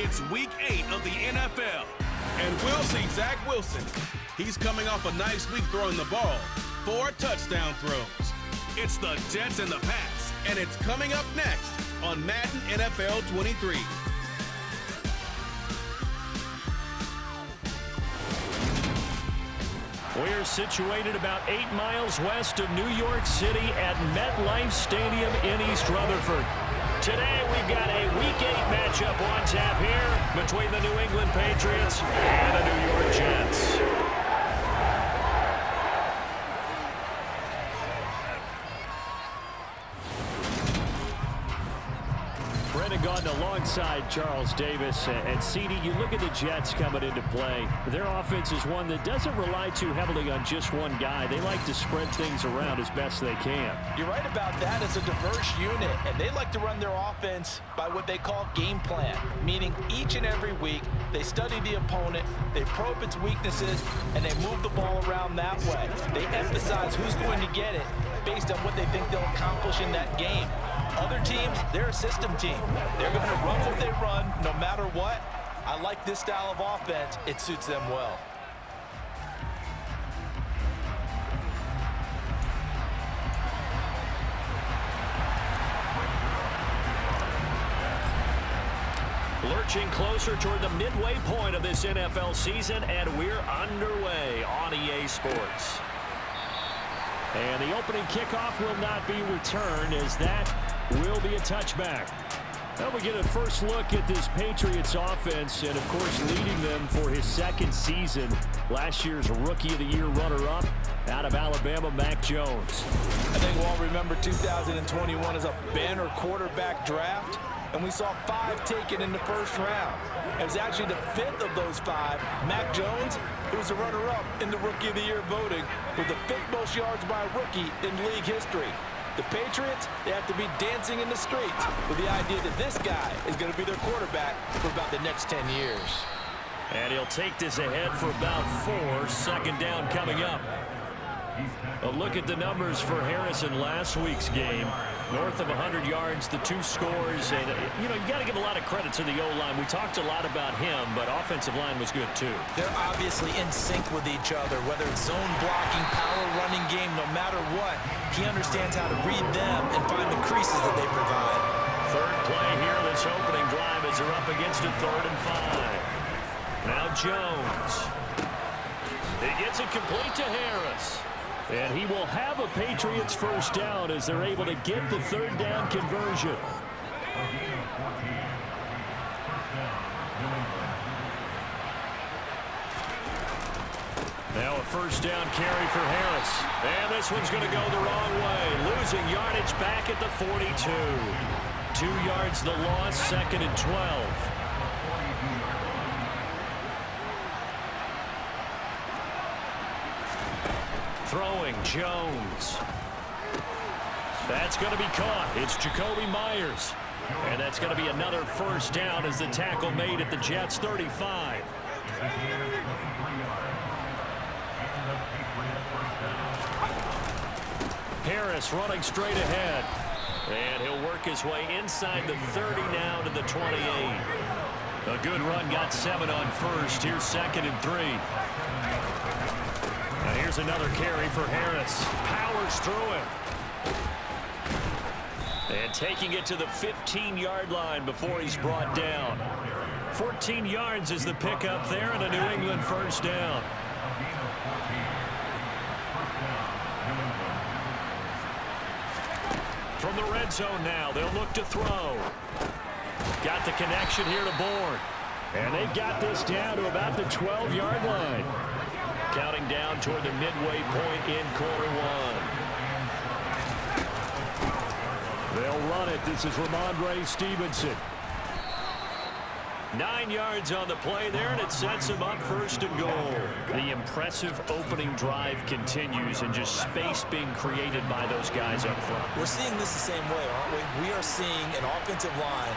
It's Week 8 of the NFL, and we'll see Zach Wilson. He's coming off a nice week throwing the ball, 4 touchdown throws. It's the Jets and the Pats, and it's coming up next on Madden NFL 23. We're situated about 8 miles west of New York City at MetLife Stadium in East Rutherford. Today we've got a Week 8 matchup on tap here between the New England Patriots and the New York Jets. Brendan Gaudin alongside Charles Davis. And CD, you look at the Jets coming into play. Their offense is one that doesn't rely too heavily on just one guy. They like to spread things around as best they can. You're right about that. It's a diverse unit, and they like to run their offense by what they call game plan, meaning each and every week they study the opponent, they probe its weaknesses, and they move the ball around that way. They emphasize who's going to get it based on what they think they'll accomplish in that game. Other teams, they're a system team. They're going to run what they run no matter what. I like this style of offense. It suits them well. Lurching closer toward the midway point of this NFL season, and we're underway on EA Sports. And the opening kickoff will not be returned, as that will be a touchback. Now we get a first look at this Patriots offense, and of course leading them for his second season. Last year's Rookie of the Year runner-up out of Alabama, Mac Jones. I think we'll all remember 2021 as a banner quarterback draft, and we saw 5 taken in the first round. It was actually the 5th of those 5, Mac Jones, who was the runner-up in the Rookie of the Year voting with the 5th most yards by a rookie in league history. The Patriots, they have to be dancing in the streets with the idea that this guy is going to be their quarterback for about the next 10 years. And he'll take this ahead for about 4. Second down coming up. A look at the numbers for Harris in last week's game. North of 100 yards, the 2 scores. And, you know, you got to give a lot of credit to the O-line. We talked a lot about him, but offensive line was good, too. They're obviously in sync with each other, whether it's zone blocking, power running game, no matter what. He understands how to read them and find the creases that they provide. Third play here, this opening drive as they're up against a 3rd and 5. Now Jones. He gets it complete to Harris. And he will have a Patriots first down as they're able to get the 3rd down conversion. Now a first down carry for Harris. And this one's going to go the wrong way. Losing yardage back at the 42. 2 yards the loss, 2nd and 12. Throwing Jones. That's going to be caught. It's Jacoby Myers. And that's going to be another first down as the tackle made at the Jets' 35. Harris running straight ahead. And he'll work his way inside the 30 now to the 28. A good run, got 7 on first. Here's 2nd and 3. Now here's another carry for Harris. Powers through it. And taking it to the 15-yard line before he's brought down. 14 yards is the pickup there, and a New England first down. From the red zone now, they'll look to throw. Got the connection here to Bourne. And they've got this down to about the 12-yard line. Counting down toward the midway point in quarter 1. They'll run it. This is Ramondre Stevenson. 9 yards on the play there, and it sets him up 1st and goal. The impressive opening drive continues, and just space being created by those guys up front. We're seeing this the same way, aren't we? We are seeing an offensive line,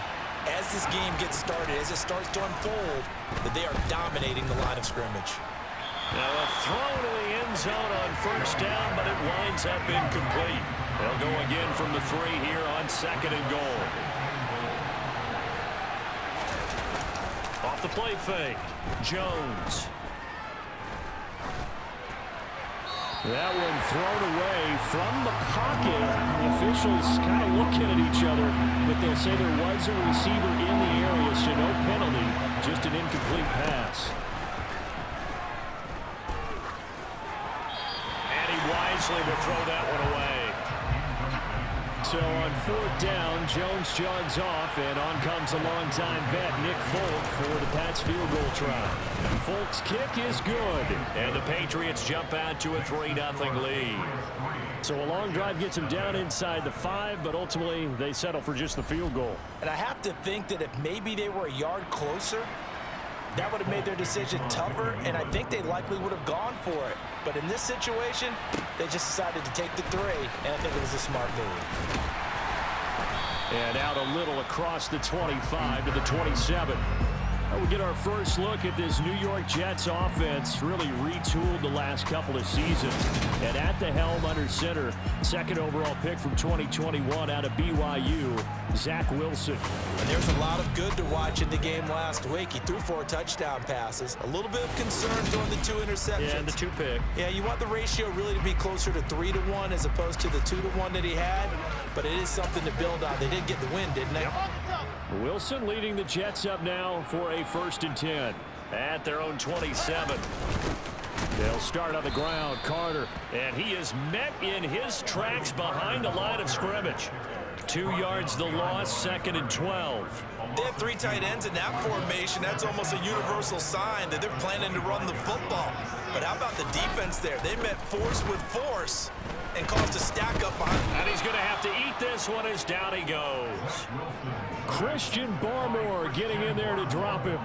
as this game gets started, as it starts to unfold, that they are dominating the line of scrimmage. Now a throw to the end zone on first down, but it winds up incomplete. They'll go again from the 3 here on 2nd and goal. Off the play fake. Jones. That one thrown away from the pocket. The officials kind of looking at each other, but they'll say there was a receiver in the area, so no penalty, just an incomplete pass. And he wisely will throw that one away. So on fourth down, Jones jogs off, and on comes a longtime vet, Nick Folk, for the Pats field goal try. Folk's kick is good, and the Patriots jump out to a 3-0 lead. So a long drive gets them down inside the 5, but ultimately they settle for just the field goal. And I have to think that if maybe they were a yard closer, that would have made their decision tougher, and I think they likely would have gone for it. But in this situation, they just decided to take the 3, and I think it was a smart move. And out a little across the 25 to the 27. We get our first look at this New York Jets offense, really retooled the last couple of seasons. And at the helm under center, second overall pick from 2021 out of BYU, Zach Wilson. And there's a lot of good to watch in the game last week. He threw 4 touchdown passes. A little bit of concern throwing the 2 interceptions. Yeah, and the 2 pick. Yeah, you want the ratio really to be closer to 3-to-1 as opposed to the 2-to-1 that he had. But it is something to build on. They did get the win, didn't they? Yep. Wilson leading the Jets up now for a 1st and 10 at their own 27. They'll start on the ground. Carter, and he is met in his tracks behind the line of scrimmage. 2 yards the loss, 2nd and 12. They have 3 tight ends in that formation. That's almost a universal sign that they're planning to run the football. But how about the defense there? They met force with force and caused a stack up behind him. And he's going to have to eat this one as down he goes. Christian Barmore getting in there to drop him.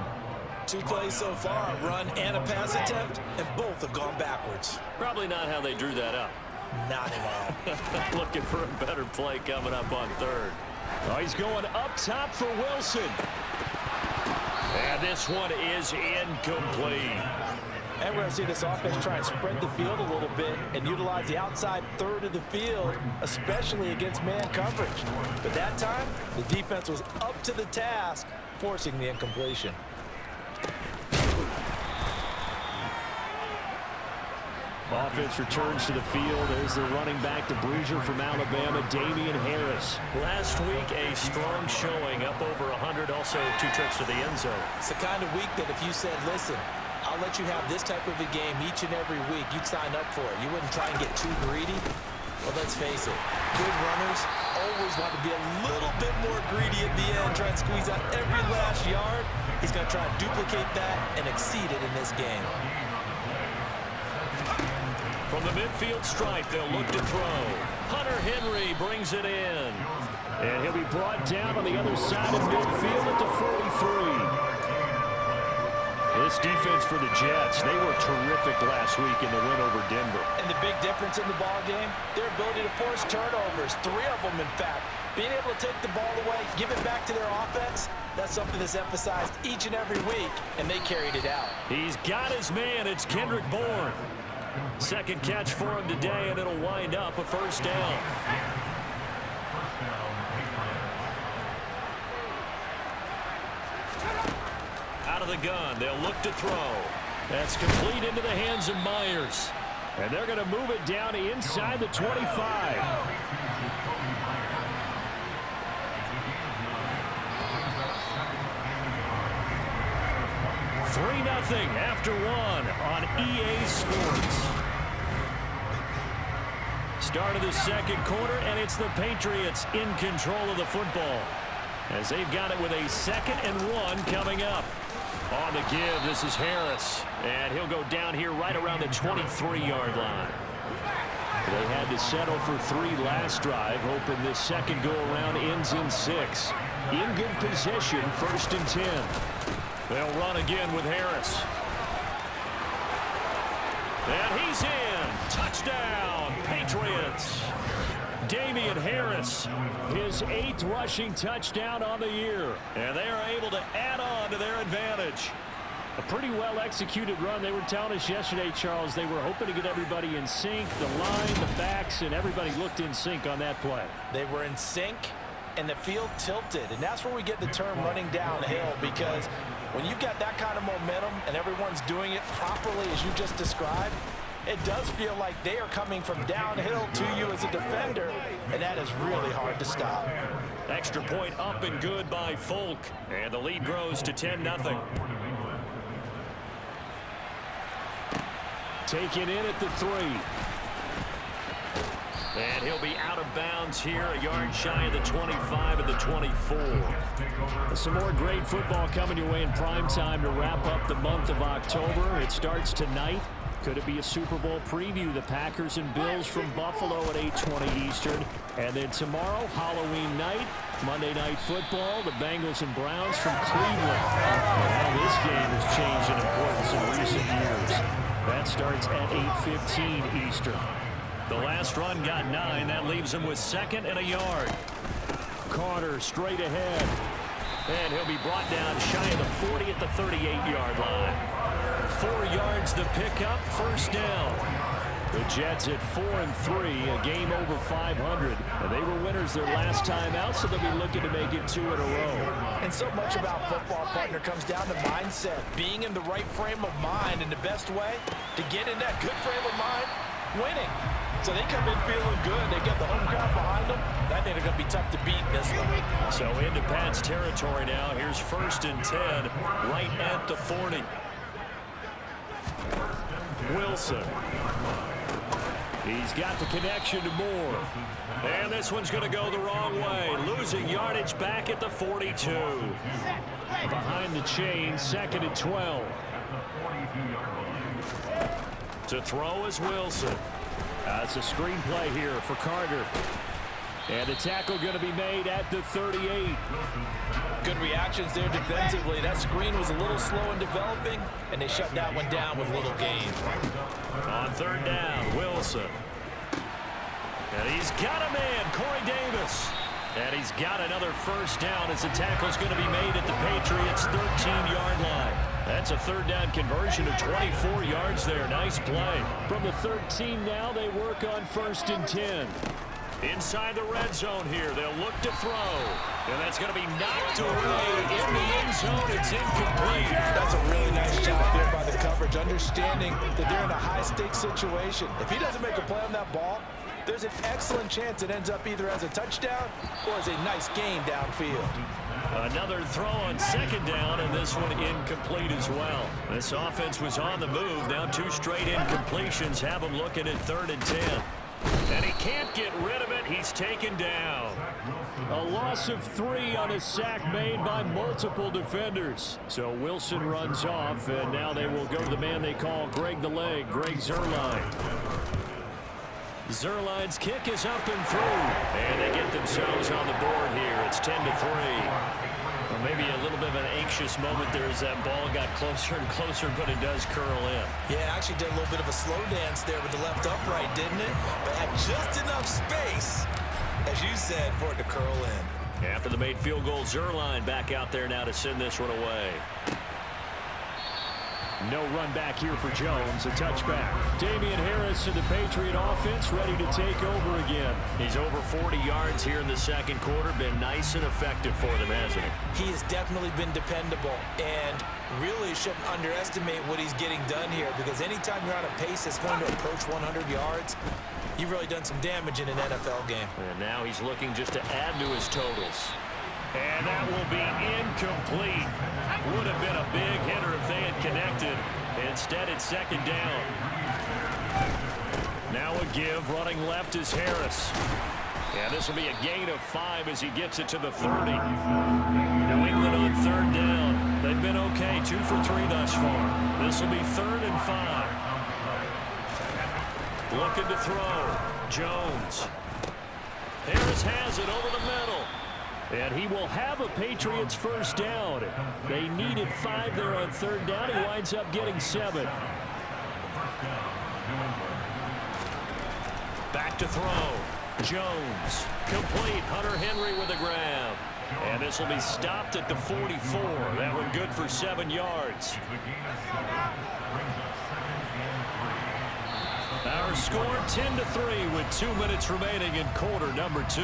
2 plays so far, a run and a pass attempt, and both have gone backwards. Probably not how they drew that up. Not at all. Looking for a better play coming up on 3rd. Oh, he's going up top for Wilson. And this one is incomplete. And we're going to see this offense try and spread the field a little bit and utilize the outside 3rd of the field, especially against man coverage. But that time, the defense was up to the task, forcing the incompletion. Offense returns to the field as the running back to Bruiser from Alabama, Damian Harris. Last week, a strong showing, up over 100, also 2 trips to the end zone. It's the kind of week that if you said, listen, I'll let you have this type of a game each and every week, you'd sign up for it. You wouldn't try and get too greedy. But let's face it, good runners always want to be a little bit more greedy at the end, try and squeeze out every last yard. He's going to try and duplicate that and exceed it in this game. From the midfield stripe, they'll look to throw. Hunter Henry brings it in. And he'll be brought down on the other side of midfield at the 43. This defense for the Jets, they were terrific last week in the win over Denver. And the big difference in the ball game, their ability to force turnovers, 3 of them in fact. Being able to take the ball away, give it back to their offense, that's something that's emphasized each and every week, and they carried it out. He's got his man. It's Kendrick Bourne. 2nd catch for him today, and it'll wind up a 1st down. Out of the gun, they'll look to throw. That's complete into the hands of Myers. And they're going to move it down inside the 25. 3-0 after 1 on EA Sports. Start of the 2nd quarter, and it's the Patriots in control of the football as they've got it with a 2nd and 1 coming up. On the give, this is Harris, and he'll go down here right around the 23-yard line. They had to settle for 3 last drive, hoping this second go-around ends in 6. In good possession, 1st and 10. They'll run again with Harris. And he's in. Touchdown, Patriots. Damian Harris, his 8th rushing touchdown on the year. And they are able to add on to their advantage. A pretty well-executed run. They were telling us yesterday, Charles, they were hoping to get everybody in sync, the line, the backs, and everybody looked in sync on that play. They were in sync, and the field tilted. And that's where we get the term running downhill, because When you've got that kind of momentum and everyone's doing it properly as you just described, it does feel like they are coming from downhill to you as a defender, and that is really hard to stop. Extra point up and good by Folk, and the lead grows to 10-0. Taken in at the 3. And he'll be out of bounds here, a yard shy of the 25 and the 24. Some more great football coming your way in prime time to wrap up the month of October. It starts tonight. Could it be a Super Bowl preview? The Packers and Bills from Buffalo at 8:20 Eastern. And then tomorrow, Halloween night, Monday Night Football, the Bengals and Browns from Cleveland. And how this game has changed in importance in recent years. That starts at 8:15 Eastern. The last run got 9. That leaves him with 2nd and a yard. Carter straight ahead. And he'll be brought down shy of the 40 at the 38-yard line. 4 yards the pickup, first down. The Jets at 4-3, a game over 500. And they were winners their last time out, so they'll be looking to make it 2 in a row. And so much about football, partner, comes down to mindset. Being in the right frame of mind, and the best way to get in that good frame of mind, winning. So they come in feeling good. They get the home crowd behind them. I think they're going to be tough to beat in this one. So into Pat's territory now. Here's 1st and 10, right at the 40. Wilson. He's got the connection to Moore. And this one's going to go the wrong way. Losing yardage back at the 42. Behind the chain, 2nd and 12. To throw is Wilson. It's a screen play here for Carter. And the tackle going to be made at the 38. Good reactions there defensively. That screen was a little slow in developing, and they shut that one down with little gain. On 3rd down, Wilson. And he's got a man, Corey Davis. And he's got another first down as the tackle's going to be made at the Patriots' 13-yard line. That's a 3rd down conversion of 24 yards there. Nice play. From the 13 now, they work on 1st and 10. Inside the red zone here, they'll look to throw. And that's going to be knocked away in the end zone. It's incomplete. That's a really nice job there by the coverage, understanding that they're in a high-stakes situation. If he doesn't make a play on that ball, there's an excellent chance it ends up either as a touchdown or as a nice gain downfield. Another throw on 2nd down, and this one incomplete as well. This offense was on the move. Now 2 straight incompletions have them looking at 3rd and 10. And he can't get rid of it. He's taken down. A loss of 3 on a sack made by multiple defenders. So Wilson runs off, and now they will go to the man they call Greg the Leg, Greg Zuerlein. Zuerlein's kick is up and through. And they get themselves on the board here. It's 10-3. Well, maybe a little bit of an anxious moment there as that ball got closer and closer, but it does curl in. Yeah, actually did a little bit of a slow dance there with the left upright, didn't it? But had just enough space, as you said, for it to curl in. After the made field goal, Zuerlein back out there now to send this one away. No run back here for Jones, a touchback. Damian Harris and the Patriot offense ready to take over again. He's over 40 yards here in the 2nd quarter. Been nice and effective for them, hasn't he? He has definitely been dependable, and really shouldn't underestimate what he's getting done here, because anytime you're on a pace that's going to approach 100 yards, you've really done some damage in an NFL game. And now he's looking just to add to his totals. And that will be incomplete. Would have been a big hitter if they had connected. Instead, it's 2nd down. Now a give. Running left is Harris. And this will be a gain of 5 as he gets it to the 30. New England on 3rd down. They've been okay, 2 for 3 thus far. This will be 3rd and 5. Looking to throw. Jones. Harris has it over the middle. And he will have a Patriots first down. They needed 5 there on 3rd down. He winds up getting 7. Back to throw. Jones. Complete. Hunter Henry with a grab. And this will be stopped at the 44. That one good for 7 yards. Our score 10-3 with 2 minutes remaining in quarter number 2.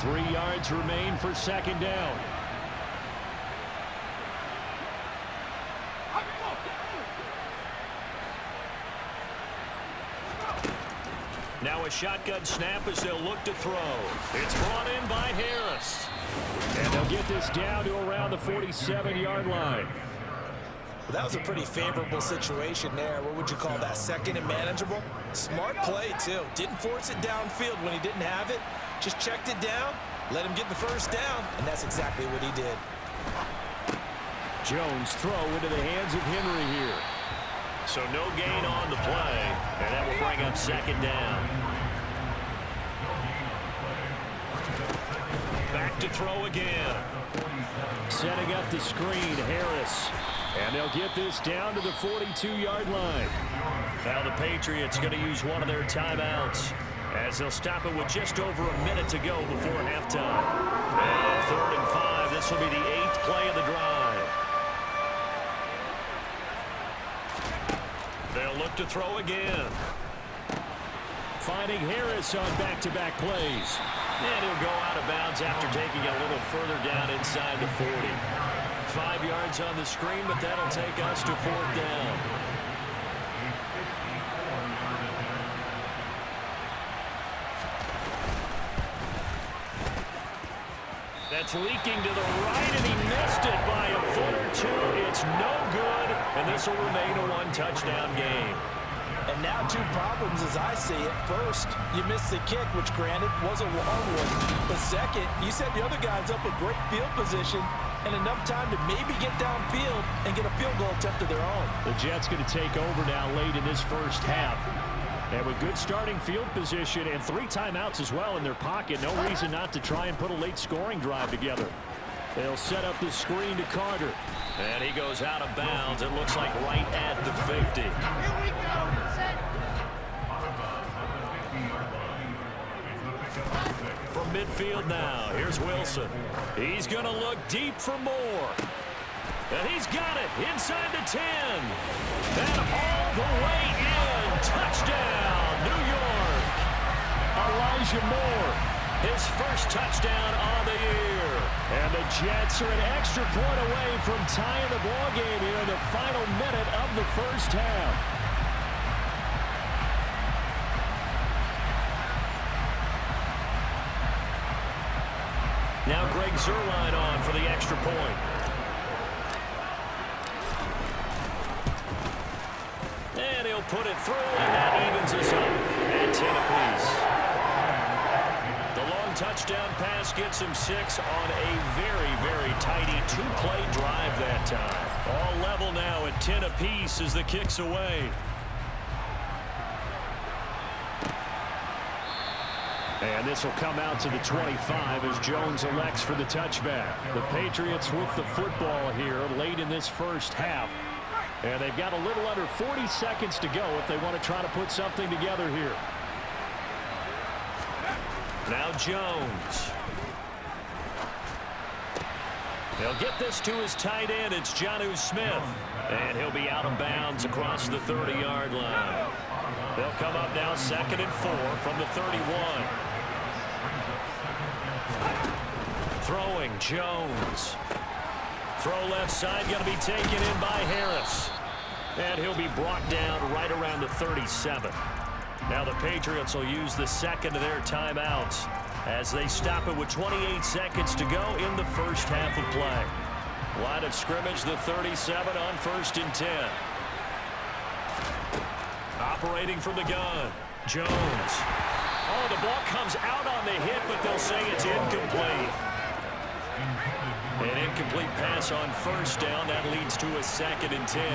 3 yards remain for second down. Now a shotgun snap as they'll look to throw. It's brought in by Harris. And they'll get this down to around the 47-yard line. Well, that was a pretty favorable situation there. What would you call that? Second and manageable? Smart play, too. Didn't force it downfield when he didn't have it. Just checked it down, let him get the first down, and that's exactly what he did. Jones throw into the hands of Henry here. So no gain on the play, and that will bring up second down. Back to throw again. Setting up the screen, Harris. And they'll get this down to the 42-yard line. Now the Patriots going to use one of their timeouts as they'll stop it with just over a minute to go before halftime. And 3rd and 5. This will be the 8th play of the drive. They'll look to throw again. Finding Harris on back-to-back plays. And he'll go out of bounds after taking it a little further down inside the 40. 5 yards on the screen, but that'll take us to 4th down. That's leaking to the right, and he missed it by a foot or two. It's no good, and this will remain a one-touchdown game. And now 2 problems as I see it. First, you missed the kick, which granted was a long one. But second, you set the other guys up a great field position and enough time to maybe get downfield and get a field goal attempt of their own. The Jets going to take over now late in this first half. And with good starting field position and 3 timeouts as well in their pocket, no reason not to try and put a late scoring drive together. They'll set up the screen to Carter. And he goes out of bounds. It looks like right at the 50. Here we go. Set. From midfield now, here's Wilson. He's going to look deep for more. And he's got it inside the 10. And all the way in. Touchdown, New York. Elijah Moore, his first touchdown on the year. And the Jets are an extra point away from tying the ball game here in the final minute of the first half. Now Greg Zuerlein on for the extra point. And he'll put it through, and that evens us up at 10 apiece. The long touchdown pass gets him 6 on a very, very tidy 2-play drive that time. All level now at 10 apiece as the kick's away. And this will come out to the 25 as Jones elects for the touchback. The Patriots with the football here late in this first half. And they've got a little under 40 seconds to go if they want to try to put something together here. Now Jones. He'll get this to his tight end. It's Jonnu Smith. And he'll be out of bounds across the 30-yard line. They'll come up now 2nd and 4 from the 31. Throwing Jones. Throw left side going to be taken in by Harris. And he'll be brought down right around the 37. Now the Patriots will use the second of their timeouts as they stop it with 28 seconds to go in the first half of play. Line of scrimmage, the 37 on 1st and 10. Operating from the gun, Jones. Oh, the ball comes out on the hit, but they'll say it's incomplete. An incomplete pass on 1st down. That leads to a 2nd and 10.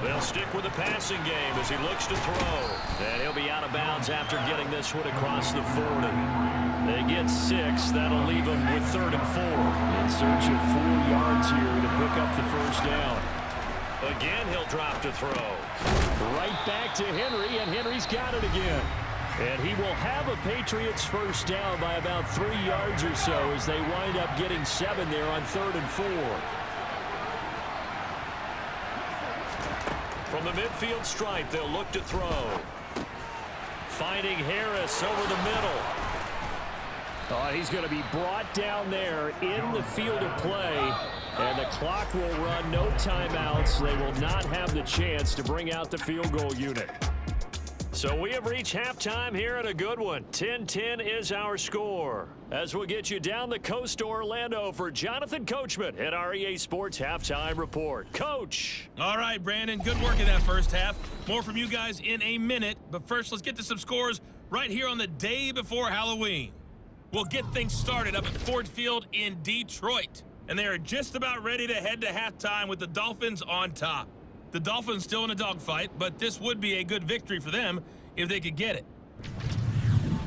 They'll stick with the passing game as he looks to throw. And he'll be out of bounds after getting this one across the 40. They get 6. That'll leave them with 3rd and 4. In search of 4 yards here to pick up the first down. Again, he'll drop to throw. Right back to Henry, and Henry's got it again. And he will have a Patriots first down by about 3 yards or so as they wind up getting 7 there on 3rd and 4. From the midfield stripe, they'll look to throw. Finding Harris over the middle. He's going to be brought down there in the field of play, and the clock will run. No timeouts. They will not have the chance to bring out the field goal unit. So we have reached halftime here in a good one. 10-10 is our score. As we'll get you down the coast to Orlando for Jonathan Coachman at our EA Sports Halftime Report. Coach. All right, Brandon, good work in that first half. More from you guys in a minute. But first, let's get to some scores right here on the day before Halloween. We'll get things started up at Ford Field in Detroit. And they are just about ready to head to halftime with the Dolphins on top. The Dolphins still in a dogfight, but this would be a good victory for them if they could get it.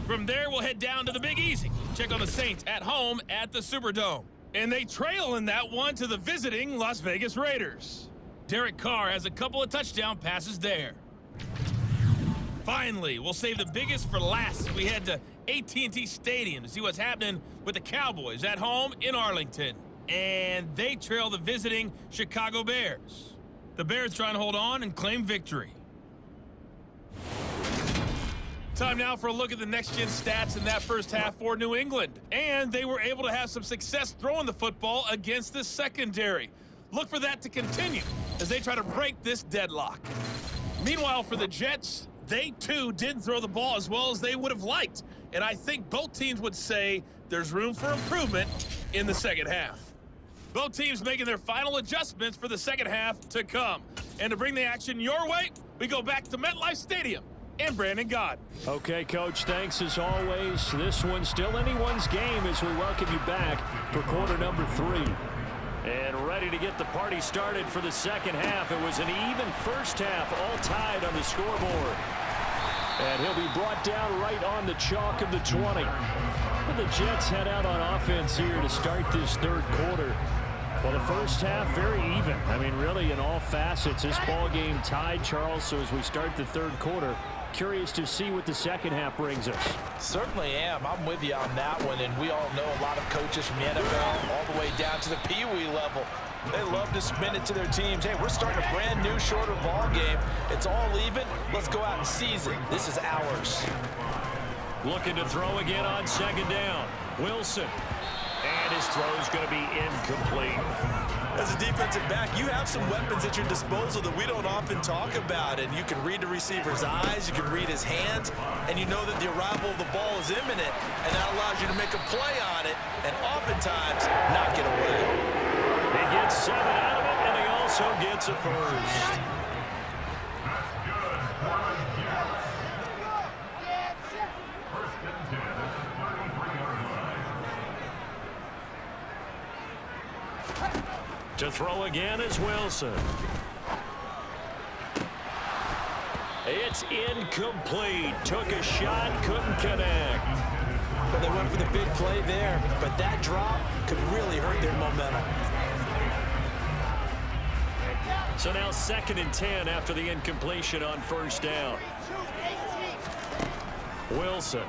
From there, we'll head down to the Big Easy. Check on the Saints at home at the Superdome. And they trail in that one to the visiting Las Vegas Raiders. Derek Carr has a couple of touchdown passes there. Finally, we'll save the biggest for last as we head to AT&T Stadium to see what's happening with the Cowboys at home in Arlington. And they trail the visiting Chicago Bears. The Bears trying to hold on and claim victory. Time now for a look at the next-gen stats in that first half for New England. And they were able to have some success throwing the football against the secondary. Look for that to continue as they try to break this deadlock. Meanwhile, for the Jets, they too didn't throw the ball as well as they would have liked. And I think both teams would say there's room for improvement in the second half. Both teams making their final adjustments for the second half to come. And to bring the action your way, we go back to MetLife Stadium and Brandon Gaudin. Okay, Coach, thanks as always. This one's still anyone's game as we welcome you back for quarter number 3. And ready to get the party started for the second half. It was an even first half, all tied on the scoreboard. And he'll be brought down right on the chalk of the 20. And the Jets head out on offense here to start this third quarter. Well, the first half, very even. I mean, really, in all facets, this ball game tied, Charles. So as we start the third quarter, curious to see what the second half brings us. Certainly am. I'm with you on that one. And we all know a lot of coaches from the NFL all the way down to the Pee Wee level. They love to spin it to their teams. Hey, we're starting a brand new, shorter ball game. It's all even. Let's go out and seize it. This is ours. Looking to throw again on second down. Wilson. And his throw is going to be incomplete. As a defensive back, you have some weapons at your disposal that we don't often talk about. And you can read the receiver's eyes, you can read his hands, and you know that the arrival of the ball is imminent, and that allows you to make a play on it and oftentimes not get away. He gets 7 out of it, and he also gets a first. To throw again is Wilson. It's incomplete. Took a shot, couldn't connect. Well, they went for the big play there, but that drop could really hurt their momentum. So now 2nd and 10 after the incompletion on first down. Wilson.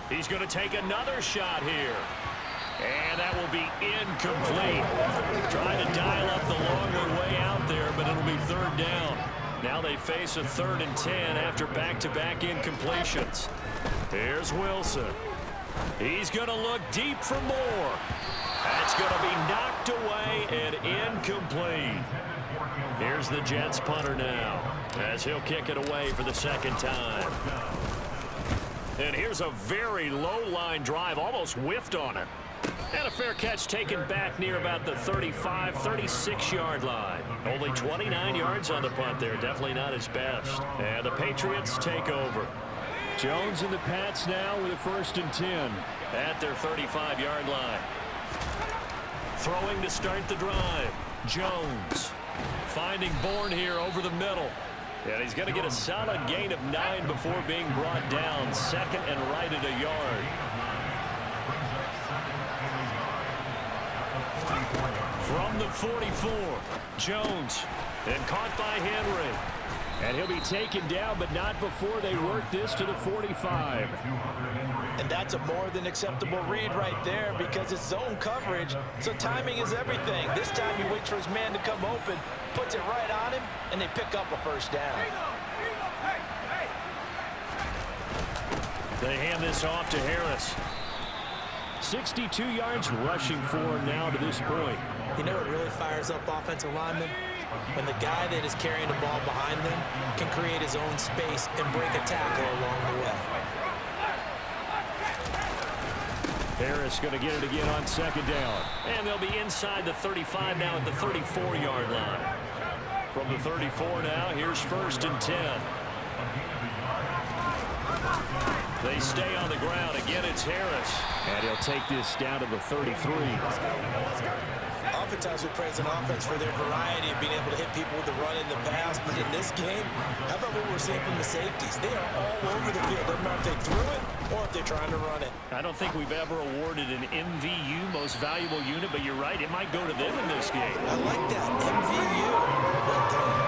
He's going to take another shot here. And that will be incomplete. Trying to dial up the longer way out there, but it'll be 3rd down. Now they face a 3rd and 10 after back-to-back incompletions. Here's Wilson. He's going to look deep for more. That's going to be knocked away and incomplete. Here's the Jets punter now as he'll kick it away for the 2nd time. And here's a very low-line drive, almost whiffed on it. And a fair catch taken back near about the 35, 36-yard line. Only 29 yards on the punt there. Definitely not his best. And the Patriots take over. Jones and the Pats now with a 1st and 10 at their 35-yard line. Throwing to start the drive. Jones finding Bourne here over the middle. And he's going to get a solid gain of 9 before being brought down. 2nd and right at a yard. From the 44, Jones, and caught by Henry. And he'll be taken down, but not before they work this to the 45. And that's a more than acceptable read right there because it's zone coverage, so timing is everything. This time he waits for his man to come open, puts it right on him, and they pick up a 1st down. The They hand this off to Harris. 62 yards rushing for him now to this point. You know what really fires up offensive linemen? When the guy that is carrying the ball behind them can create his own space and break a tackle along the way. Harris going to get it again on second down. And they'll be inside the 35 now at the 34-yard line. From the 34 now, here's 1st and 10. They stay on the ground. Again, it's Harris. And he'll take this down to the 33. Oftentimes we praise an offense for their variety of being able to hit people with the run and the pass. But in this game, how about what we're seeing from the safeties? They are all over the field. Doesn't matter if they threw it or if they're trying to run it. I don't think we've ever awarded an MVU, most valuable unit, but you're right. It might go to them in this game. I like that. MVU. Well done.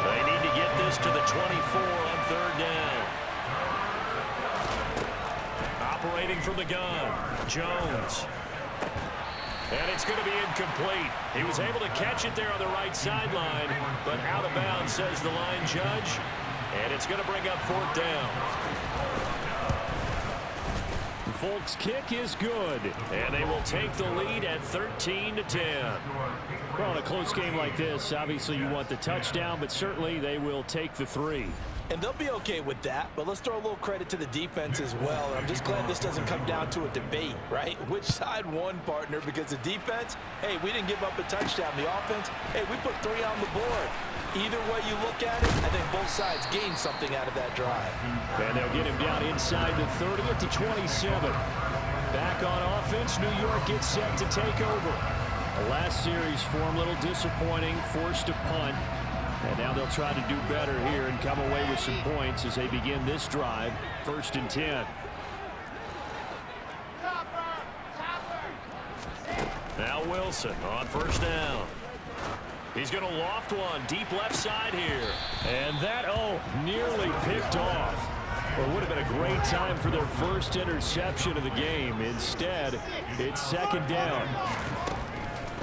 They need to get this to the 24 on 3rd down. Operating from the gun, Jones. And it's going to be incomplete. He was able to catch it there on the right sideline, but out of bounds, says the line judge. And it's going to bring up 4th down. Folk's kick is good, and they will take the lead at 13-10. Well, in a close game like this, obviously you want the touchdown, but certainly they will take the 3. And they'll be okay with that, but let's throw a little credit to the defense as well. I'm just glad this doesn't come down to a debate, right? Which side won, partner? Because the defense, hey, we didn't give up a touchdown. The offense, hey, we put 3 on the board. Either way you look at it, I think both sides gained something out of that drive. And they'll get him down inside the 30 at the 27. Back on offense, New York gets set to take over. The last series for him, a little disappointing, forced to punt. And now they'll try to do better here and come away with some points as they begin this drive. 1st and 10. Now Wilson on 1st down. He's going to loft one deep left side here. And that, nearly picked off. Well, it would have been a great time for their first interception of the game. Instead, it's 2nd down.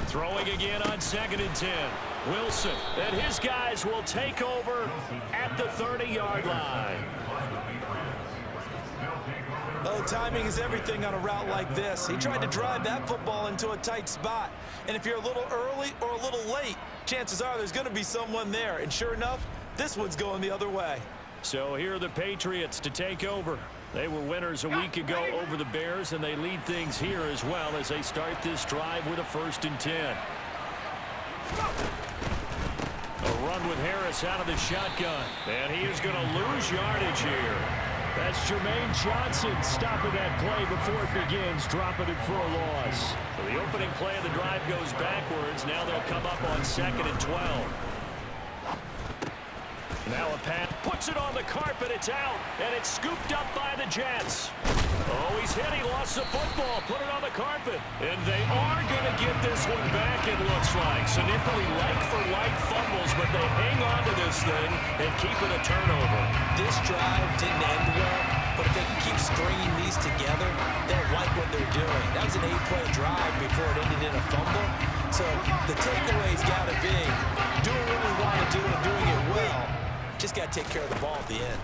Throwing again on 2nd and 10. Wilson and his guys will take over at the 30-yard line. Oh, timing is everything on a route like this. He tried to drive that football into a tight spot. And if you're a little early or a little late, chances are there's going to be someone there. And sure enough, this one's going the other way. So here are the Patriots to take over. They were winners a week ago over the Bears, and they lead things here as well as they start this drive with a 1st and 10. A run with Harris out of the shotgun. And he is going to lose yardage here. That's Jermaine Johnson stopping that play before it begins, dropping it for a loss. So the opening play of the drive goes backwards. Now they'll come up on 2nd and 12. Now a pass, puts it on the carpet, it's out, and it's scooped up by the Jets. Oh, he's hit, he lost the football, put it on the carpet. And they are going to get this one back, it looks like. So nearly like-for-like fumbles, but they hang on to this thing and keep it a turnover. This drive didn't end well, but if they can keep stringing these together, they'll like what they're doing. That was an 8-play drive before it ended in a fumble. So the takeaway's got to be doing what we want to do and doing it well. Just got to take care of the ball at the end.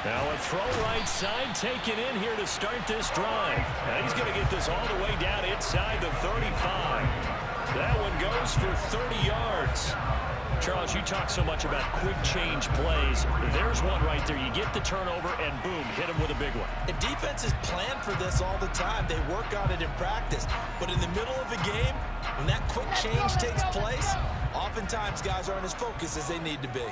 Now a throw right side taken in here to start this drive. And he's going to get this all the way down inside the 35. That one goes for 30 yards. Charles, you talk so much about quick change plays. There's one right there. You get the turnover and boom, hit him with a big one. And defenses plan for this all the time. They work on it in practice. But in the middle of a game, when that quick change takes place, oftentimes guys aren't as focused as they need to be.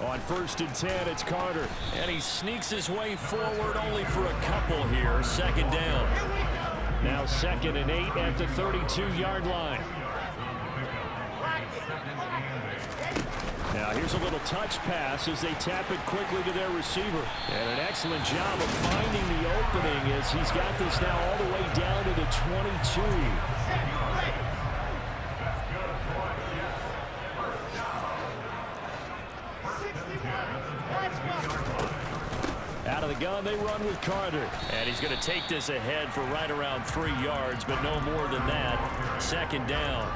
On 1st and 10, it's Carter. And he sneaks his way forward only for a couple here. 2nd down. Now 2nd and 8 at the 32-yard line. Now here's a little touch pass as they tap it quickly to their receiver. And an excellent job of finding the opening as he's got this now all the way down to the 22. Out of the gun, they run with Carter. And he's going to take this ahead for right around 3 yards, but no more than that. 2nd down.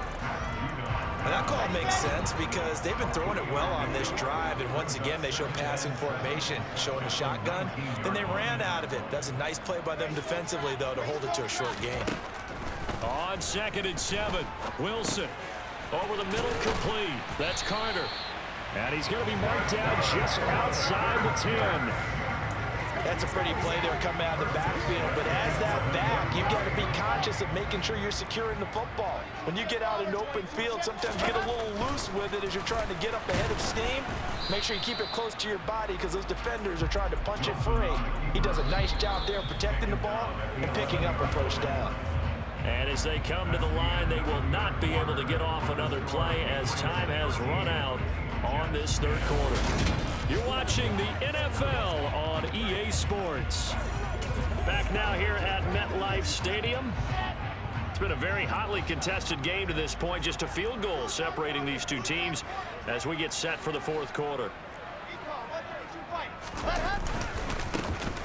And that call makes sense because they've been throwing it well on this drive, and once again they show passing formation, showing the shotgun. Then they ran out of it. That's a nice play by them defensively, though, to hold it to a short gain. On 2nd and 7, Wilson over the middle, complete. That's Carter. And he's going to be marked down just outside the 10. That's a pretty play there coming out of the backfield, but as that back, you've got to be conscious of making sure you're securing the football. When you get out in open field, sometimes you get a little loose with it as you're trying to get up ahead of steam. Make sure you keep it close to your body because those defenders are trying to punch it free. He does a nice job there protecting the ball and picking up a first down. And as they come to the line, they will not be able to get off another play as time has run out on this third quarter. You're watching the NFL on EA Sports. Back now here at MetLife Stadium. It's been a very hotly contested game to this point. Just a field goal separating these two teams as we get set for the fourth quarter.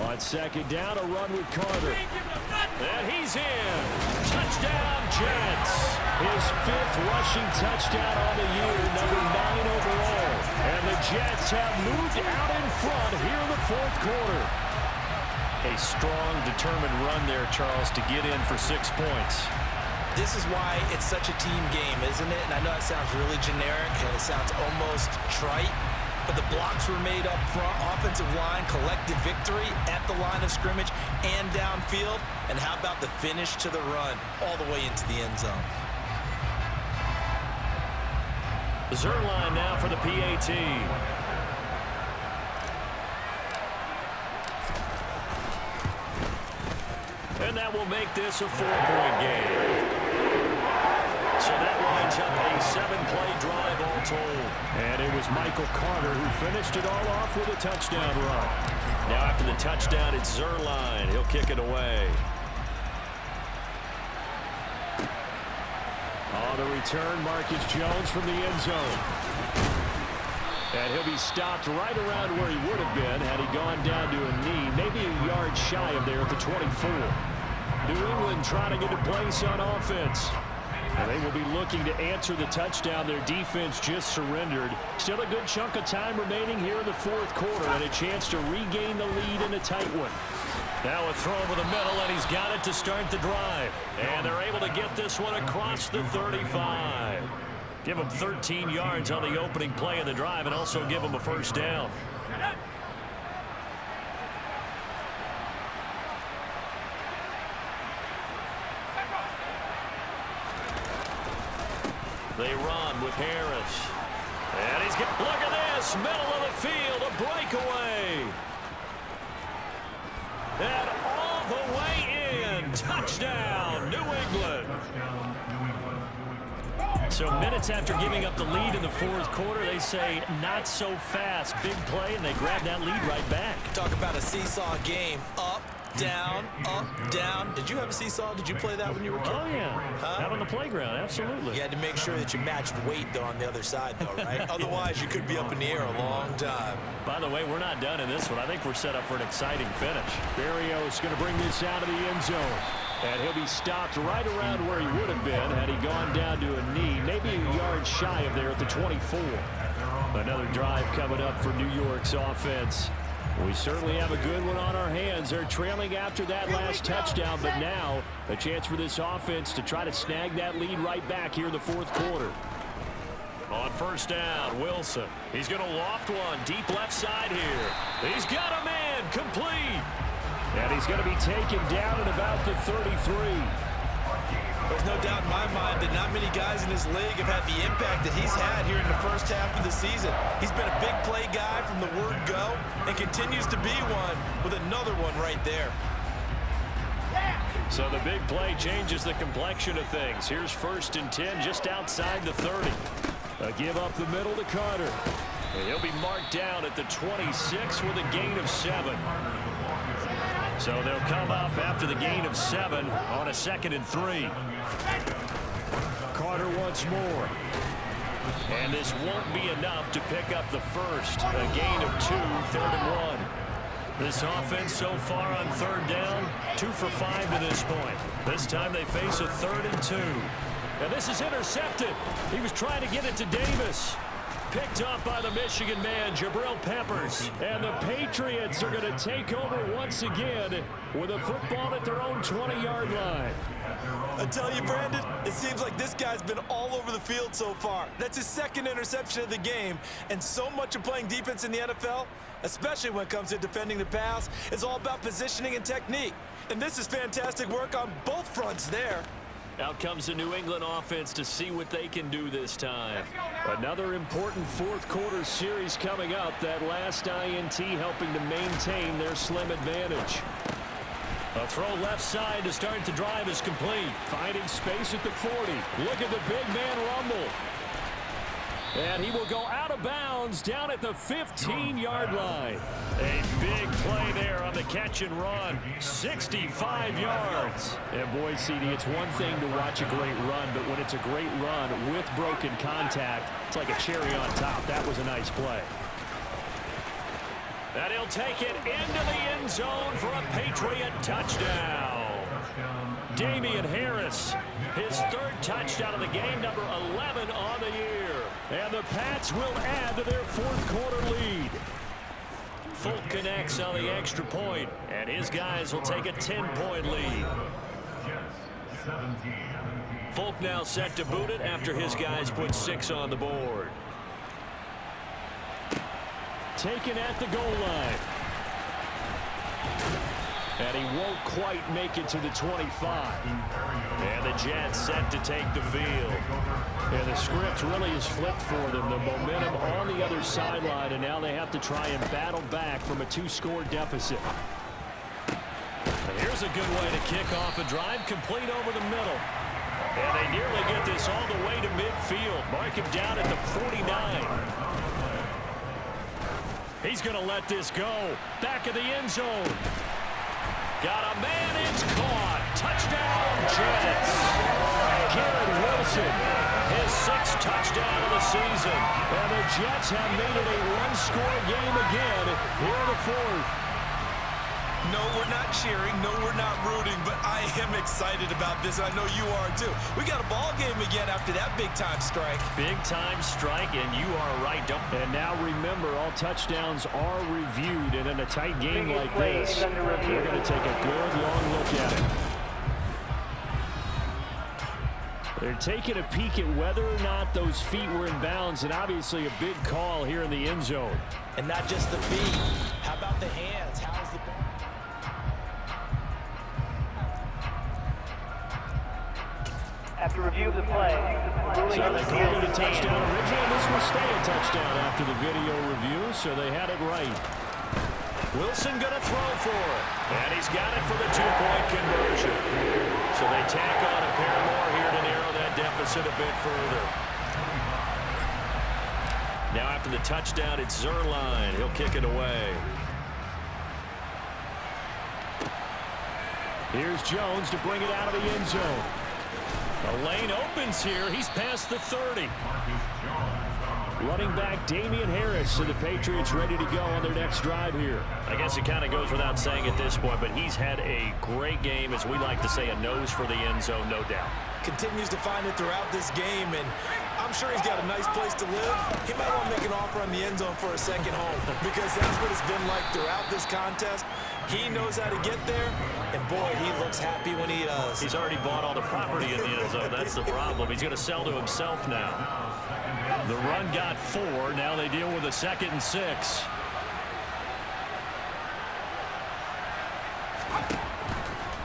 On 2nd down, a run with Carter. And he's in. Touchdown, Jets. His 5th rushing touchdown on the year, number 9 overall. And the Jets have moved out in front here in the fourth quarter. A strong, determined run there, Charles, to get in for 6 points. This is why it's such a team game, isn't it? And I know it sounds really generic and it sounds almost trite, but the blocks were made up front, offensive line, collective victory at the line of scrimmage and downfield. And how about the finish to the run all the way into the end zone? Zerline now for the PAT. And that will make this a 4-point game. So that lines up a 7-play drive all told. And it was Michael Carter who finished it all off with a touchdown run. Now after the touchdown, it's Zerline. He'll kick it away. On the return, Marcus Jones from the end zone. And he'll be stopped right around where he would have been had he gone down to a knee, maybe a yard shy of there at the 24. New England trying to get a place on offense. And they will be looking to answer the touchdown. Their defense just surrendered. Still a good chunk of time remaining here in the fourth quarter and a chance to regain the lead in a tight one. Now a throw over the middle, and he's got it to start the drive. And they're able to get this one across the 35. Give them 13 yards on the opening play of the drive and also give them a first down. They run with Harris. And he's getting, look at this, middle of the field, a breakaway. And all the way in, touchdown, New England. So minutes after giving up the lead in the fourth quarter, they say not so fast. Big play, and they grab that lead right back. Talk about a seesaw game. Up, down, up, down. Did you have a seesaw? Did you play that when you were a kid? Oh, yeah. Out on the playground, absolutely. You had to make sure that you matched weight, though, on the other side, though, right? Otherwise, you could be up in the air a long time. By the way, we're not done in this one. I think we're set up for an exciting finish. Berrios going to bring this out of the end zone. And he'll be stopped right around where he would have been had he gone down to a knee, maybe a yard shy of there at the 24. Another drive coming up for New York's offense. We certainly have a good one on our hands. They're trailing after that last touchdown, but now a chance for this offense to try to snag that lead right back here in the fourth quarter. On first down, Wilson. He's going to loft one deep left side here. He's got a man complete. And he's going to be taken down at about the 33. There's no doubt in my mind that not many guys in this league have had the impact that he's had here in the first half of the season. He's been a big play guy from the word go and continues to be one with another one right there. So the big play changes the complexion of things. Here's 1st and 10 just outside the 30. A give up the middle to Carter. And he'll be marked down at the 26 with a gain of 7. So they'll come up after the gain of 7 on a 2nd and 3. Carter once more. And this won't be enough to pick up the first. A gain of 2, 3rd and 1. This offense so far on 3rd down, 2 for 5 to this point. This time they face a 3rd and 2. And this is intercepted. He was trying to get it to Davis. Picked up by the Michigan man, Jabril Peppers. And the Patriots are going to take over once again with a football at their own 20-yard line. I tell you, Brandon, it seems like this guy's been all over the field so far. That's his second interception of the game. And so much of playing defense in the NFL, especially when it comes to defending the pass, is all about positioning and technique. And this is fantastic work on both fronts there. Out comes the New England offense to see what they can do this time. Another important fourth quarter series coming up. That last INT helping to maintain their slim advantage. A throw left side to start the drive is complete. Finding space at the 40. Look at the big man rumble. And he will go out of bounds down at the 15-yard line. A big play there on the catch and run. 65 yards. And boy, CD, it's one thing to watch a great run, but when it's a great run with broken contact, it's like a cherry on top. That was a nice play. And he'll take it into the end zone for a Patriot touchdown. Damian Harris, his third touchdown of the game, number 11 on the year. And the Pats will add to their fourth quarter lead. Folk connects on the extra point, and his guys will take a 10-point lead. Folk now set to boot it after his guys put 6 on the board. Taken at the goal line. And he won't quite make it to the 25. And the Jets set to take the field. And the script really is flipped for them. The momentum on the other sideline, and now they have to try and battle back from a 2-score deficit. And here's a good way to kick off a drive, complete over the middle. And they nearly get this all the way to midfield. Mark him down at the 49. He's going to let this go. Back of the end zone. Got a man, it's caught. Touchdown, Jets. Garrett Wilson, his 6th touchdown of the season. And the Jets have made it a 1-score game again here in the 4th. No, we're not cheering. No, we're not rooting. But I am excited about this, and I know you are too. We got a ball game again after that big-time strike. Big-time strike, and you are right. And now remember, all touchdowns are reviewed, and in a tight game like this, we're going to take a good long look at it. They're taking a peek at whether or not those feet were in bounds, and obviously a big call here in the end zone. And not just the feet. How about the hands? How's the ball? After review of the play, So they called it a touchdown originally. This will stay a touchdown after the video review, so they had it right. Wilson going to throw for it. And he's got it for the 2-point conversion. So they tack on a pair more here to narrow that deficit a bit further. Now after the touchdown, it's Zerline. He'll kick it away. Here's Jones to bring it out of the end zone. The lane opens here. He's past the 30. Running back Damian Harris, so the Patriots ready to go on their next drive here. I guess it kind of goes without saying at this point, but he's had a great game, as we like to say, a nose for the end zone, no doubt. Continues to find it throughout this game, and I'm sure he's got a nice place to live. He might want to make an offer on the end zone for a second home, because that's what it's been like throughout this contest. He knows how to get there, and boy, he looks happy when he does. He's already bought all the property in the end zone. That's the problem. He's going to sell to himself now. The run got 4. Now they deal with a 2nd and 6.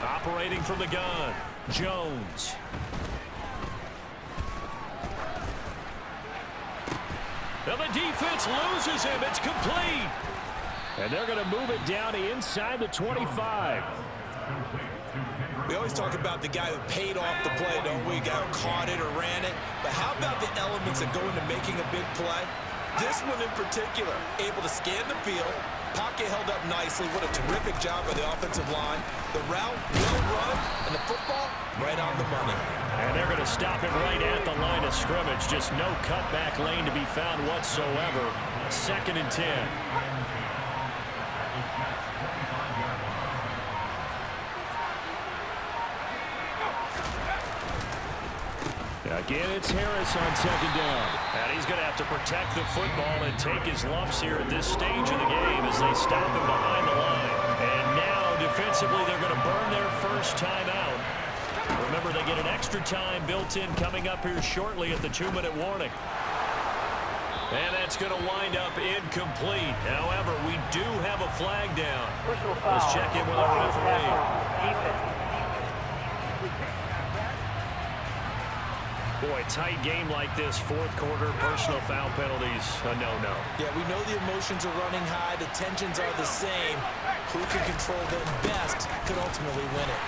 Operating from the gun, Jones. And the defense loses him. It's complete. And they're going to move it down to inside the 25. We always talk about the guy who paid off the play, don't we? The guy who caught it or ran it. But how about the elements that go into making a big play? This one in particular, able to scan the field, pocket held up nicely. What a terrific job by the offensive line. The route, well run, and the football right on the money. And they're going to stop it right at the line of scrimmage. Just no cutback lane to be found whatsoever. 2nd and 10. And it's Harris on second down. And he's going to have to protect the football and take his lumps here at this stage of the game as they stop him behind the line. And now, defensively, they're going to burn their first timeout. Remember, they get an extra time built in coming up here shortly at the 2-minute warning. And that's going to wind up incomplete. However, we do have a flag down. Let's check in with our referee. Boy, tight game like this, fourth quarter, personal foul penalties, a no-no. Yeah, we know the emotions are running high. The tensions are the same. Who can control them best could ultimately win it.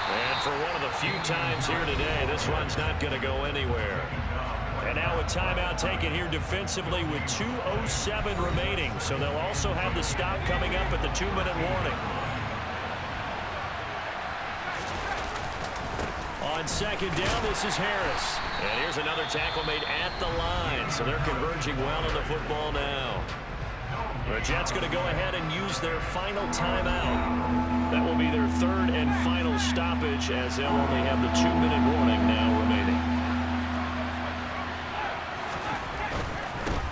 And for one of the few times here today, this run's not going to go anywhere. And now a timeout taken here defensively with 2:07 remaining. So they'll also have the stop coming up at the 2-minute warning. On second down, this is Harris. And here's another tackle made at the line. So they're converging well on the football now. The Jets going to go ahead and use their final timeout. That will be their third and final stoppage as they'll only have the 2-minute warning now remaining.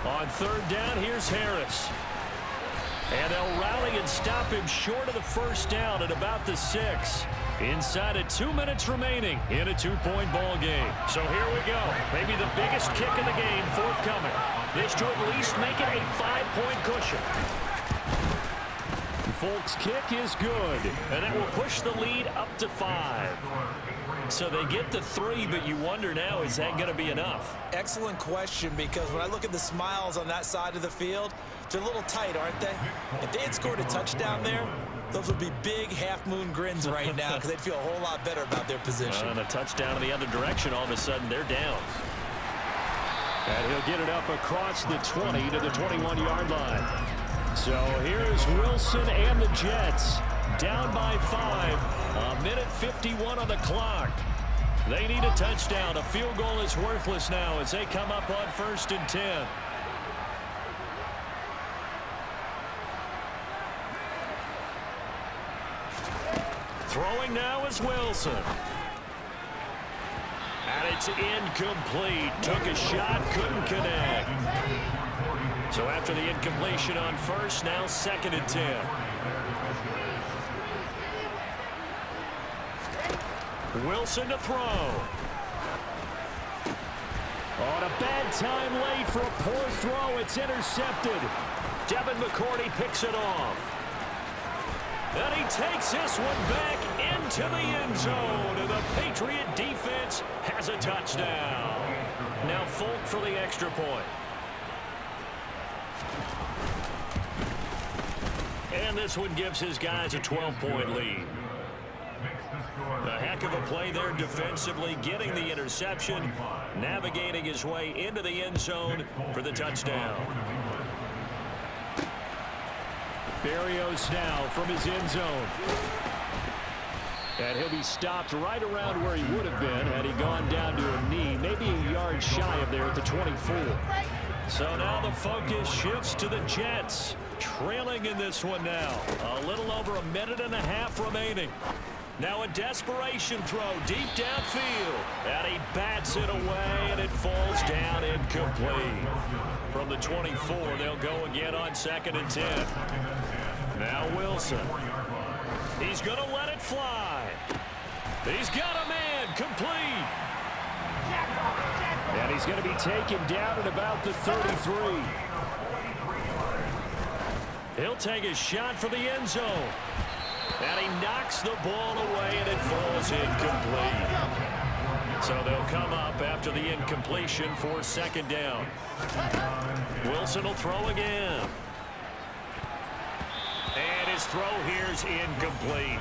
On third down, here's Harris. And they'll rally and stop him short of the first down at about the 6. Inside of 2 minutes remaining in a 2-point ball game. So here we go. Maybe the biggest kick in the game forthcoming. This to at least make it a 5-point cushion. Folk's kick is good. And that will push the lead up to 5. So they get the 3, but you wonder now, is that going to be enough? Excellent question, because when I look at the smiles on that side of the field, they're a little tight, aren't they? If they had scored a touchdown there, those would be big half-moon grins right now because they'd feel a whole lot better about their position. And a touchdown in the other direction, all of a sudden they're down. And he'll get it up across the 20 to the 21-yard line. So here's Wilson and the Jets down by 5. A minute 51 on the clock. They need a touchdown. A field goal is worthless now as they come up on 1st and 10. Throwing now is Wilson. And it's incomplete. Took a shot, couldn't connect. So after the incompletion on 1st, now 2nd and 10. Wilson to throw. On a bad time late for a poor throw. It's intercepted. Devin McCourty picks it off. And he takes this one back into the end zone. And the Patriot defense has a touchdown. Now Folk for the extra point. And this one gives his guys a 12-point lead. A heck of a play there defensively, getting the interception, navigating his way into the end zone for the touchdown. Berrios now from his end zone. And he'll be stopped right around where he would have been had he gone down to a knee, maybe a yard shy of there at the 24. So now the focus shifts to the Jets, trailing in this one now. A little over a minute and a half remaining. Now a desperation throw deep downfield. And he bats it away, and it falls down incomplete. From the 24, they'll go again on 2nd and 10. Now Wilson. He's going to let it fly. He's got a man complete. And he's going to be taken down at about the 33. He'll take a shot for the end zone. And he knocks the ball away, and it falls incomplete. So they'll come up after the incompletion for 2nd down. Wilson will throw again. And his throw here's incomplete.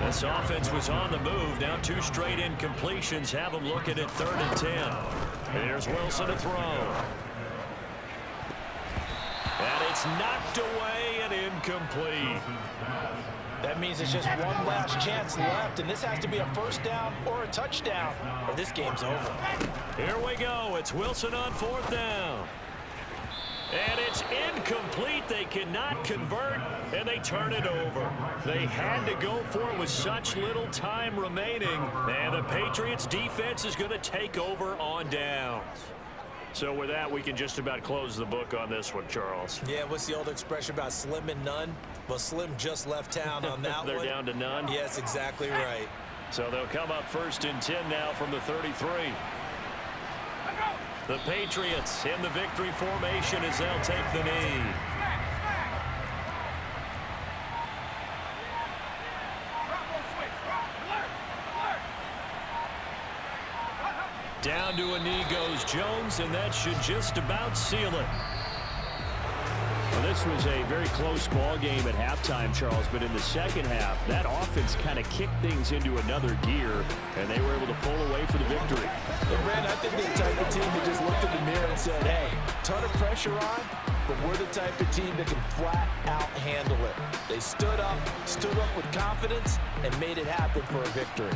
This offense was on the move. Now 2 straight incompletions have them looking at 3rd and 10. Here's Wilson to throw. And it's knocked away and incomplete. That means it's just one last chance left, and this has to be a 1st down or a touchdown, or this game's over. Here we go. It's Wilson on 4th down. And it's incomplete. They cannot convert, and they turn it over. They had to go for it with such little time remaining. And the Patriots defense is going to take over on downs. So with that, we can just about close the book on this one, Charles. Yeah, what's the old expression about slim and none? Well, Slim just left town on that They're one. down to none? Yes, exactly right. So they'll come up 1st and 10 now from the 33. The Patriots in the victory formation as they'll take the knee. Down to a knee goes Jones, and that should just about seal it. Well, this was a very close ball game at halftime, Charles, but in the second half, that offense kind of kicked things into another gear, and they were able to pull away for the victory. And Brad, I think they're the type of team that just looked in the mirror and said, hey, ton of pressure on, but we're the type of team that can flat out handle it. They stood up with confidence, and made it happen for a victory.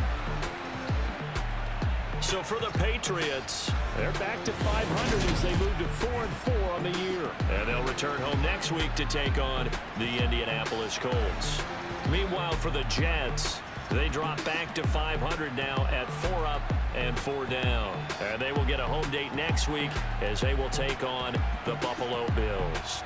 So for the Patriots, They're back to 500 as they move to 4-4 on the year. and they'll return home next week to take on the Indianapolis Colts. Meanwhile, for the Jets, they drop back to 500 now at 4 up and 4 down. And they will get a home date next week as they will take on the Buffalo Bills.